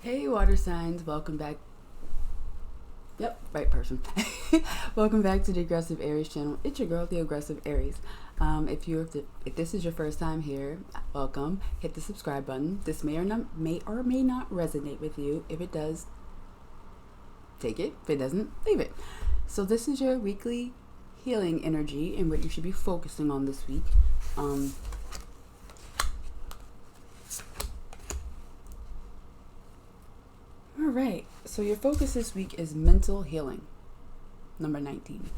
Hey, water signs, welcome back. Yep, right person. Welcome back to the Aggressive Aries channel. It's your girl, the Aggressive Aries. If this is your first time here, welcome. Hit the subscribe button. This may or may not resonate with you. If it does, take it. If it doesn't, leave it. So this is your weekly healing energy and what you should be focusing on this week. All right, so your focus this week is mental healing. Number 19.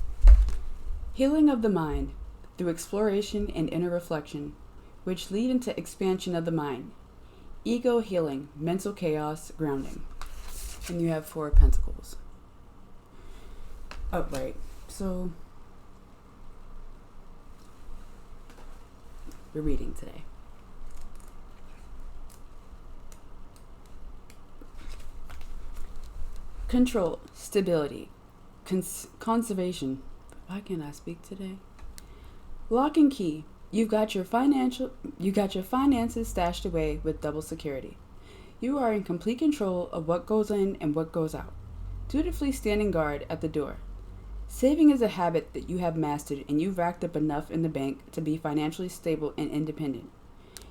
Healing of the mind through exploration and inner reflection, which lead into expansion of the mind. Ego healing, mental chaos, grounding. And you have 4 pentacles. Oh, right. So, we're reading today. Control, stability, conservation. Why can't I speak today? Lock and key. You've got your finances stashed away with double security. You are in complete control of what goes in and what goes out. Dutifully standing guard at the door. Saving is a habit that you have mastered, and you've racked up enough in the bank to be financially stable and independent.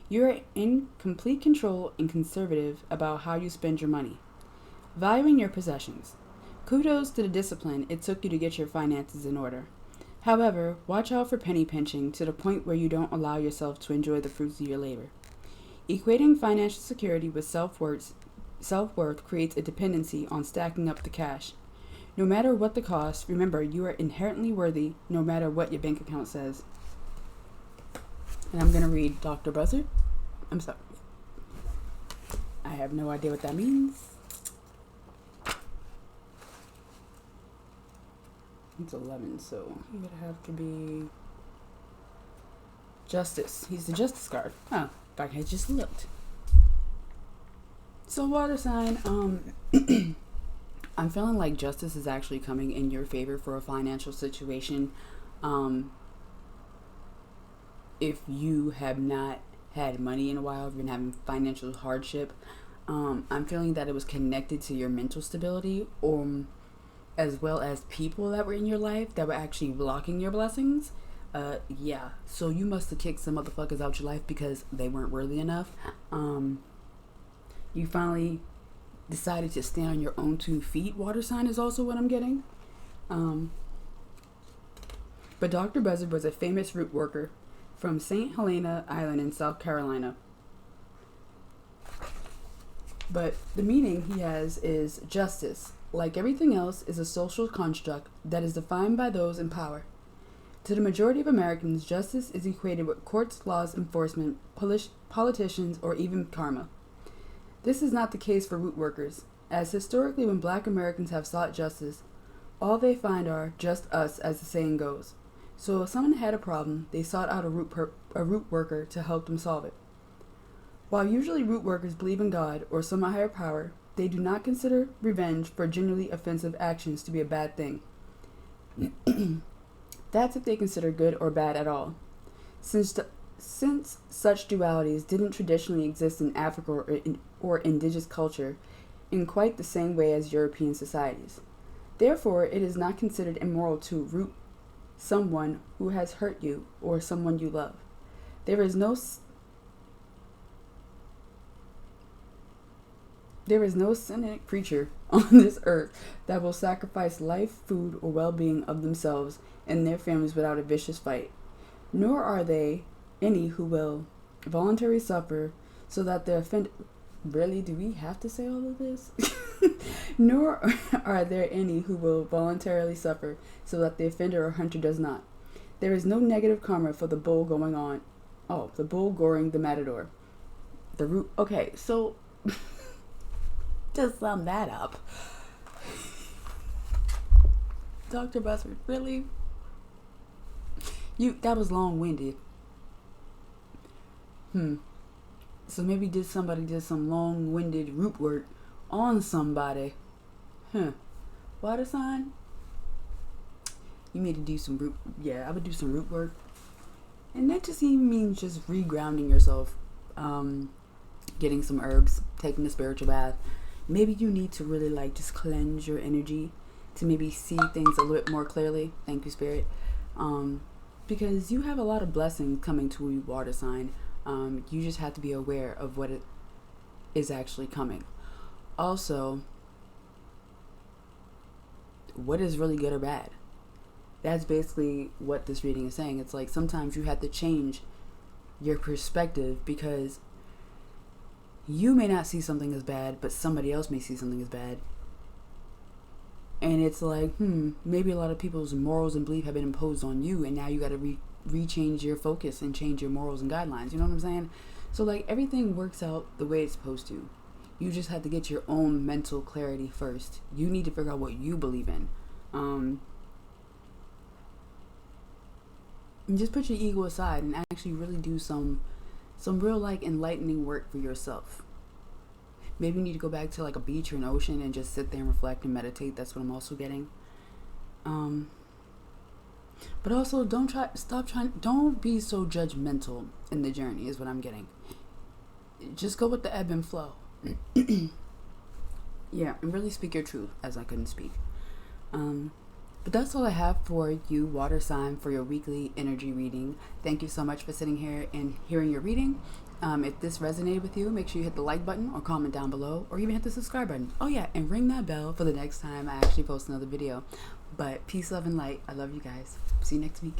You are in complete control and conservative about how you spend your money. Valuing your possessions. Kudos to the discipline it took you to get your finances in order. However, watch out for penny pinching to the point where you don't allow yourself to enjoy the fruits of your labor. Equating financial security with self-worth creates a dependency on stacking up the cash. No matter what the cost, remember you are inherently worthy no matter what your bank account says. And I'm going to read Dr. Buzzard. I'm sorry. I have no idea what that means. It's 11, so he would have to be Justice. He's the Justice card. Oh, I just looked. So water sign, I'm feeling like justice is actually coming in your favor for a financial situation. If you have not had money in a while, if you've been having financial hardship, I'm feeling that it was connected to your mental stability, as well as people that were in your life that were actually blocking your blessings. Yeah. So you must have kicked some motherfuckers out your life because they weren't worthy enough. You finally decided to stand on your own 2 feet. Water sign is also what I'm getting. But Dr. Buzzard was a famous root worker from St. Helena Island in South Carolina. But the meaning he has is justice, like everything else, is a social construct that is defined by those in power. To the majority of Americans, justice is equated with courts, laws, enforcement, politicians, or even karma. This is not the case for root workers, as historically when Black Americans have sought justice, all they find are just us, as the saying goes. So if someone had a problem, they sought out a root worker to help them solve it. While usually root workers believe in God or some higher power, they do not consider revenge for genuinely offensive actions to be a bad thing. That's if they consider good or bad at all. Since such dualities didn't traditionally exist in Africa or indigenous culture in quite the same way as European societies. Therefore, it is not considered immoral to root someone who has hurt you or someone you love. There is no sentient creature on this earth that will sacrifice life, food, or well-being of themselves and their families without a vicious fight. Nor are there any who will voluntarily suffer so that the offender... Really? Do we have to say all of this? Nor are there any who will voluntarily suffer so that the offender or hunter does not. There is no negative karma for the bull going on. Oh, the bull goring the matador. The root... Okay, so... Just sum that up. Dr. Buzzard, really? That was long-winded. So maybe somebody did some long-winded root work on somebody. Water sign? You need to do some root... Yeah, I would do some root work. And that just even means just regrounding yourself. Getting some herbs, taking a spiritual bath, maybe you need to really like just cleanse your energy to maybe see things a little bit more clearly. Thank you, Spirit. Because you have a lot of blessings coming to you, water sign. You just have to be aware of what it is actually coming. Also, what is really good or bad? That's basically what this reading is saying. It's like sometimes you have to change your perspective because you may not see something as bad, but somebody else may see something as bad. And it's like, maybe a lot of people's morals and belief have been imposed on you, and now you got to re-change your focus and change your morals and guidelines. You know what I'm saying? So like everything works out the way it's supposed to. You just have to get your own mental clarity first. You need to figure out what you believe in. And just put your ego aside and actually really do some real like enlightening work for yourself. Maybe you need to go back to like a beach or an ocean and just sit there and reflect and meditate. That's what I'm also getting. But also don't be so judgmental in the journey is what I'm getting. Just go with the ebb and flow. Yeah, and really speak your truth as I couldn't speak. But that's all I have for you, water sign, for your weekly energy reading. Thank you so much for sitting here and hearing your reading. If this resonated with you, make sure you hit the like button or comment down below, or even hit the subscribe button. Oh yeah, and ring that bell for the next time I actually post another video. But peace, love, and light. I love you guys. See you next week.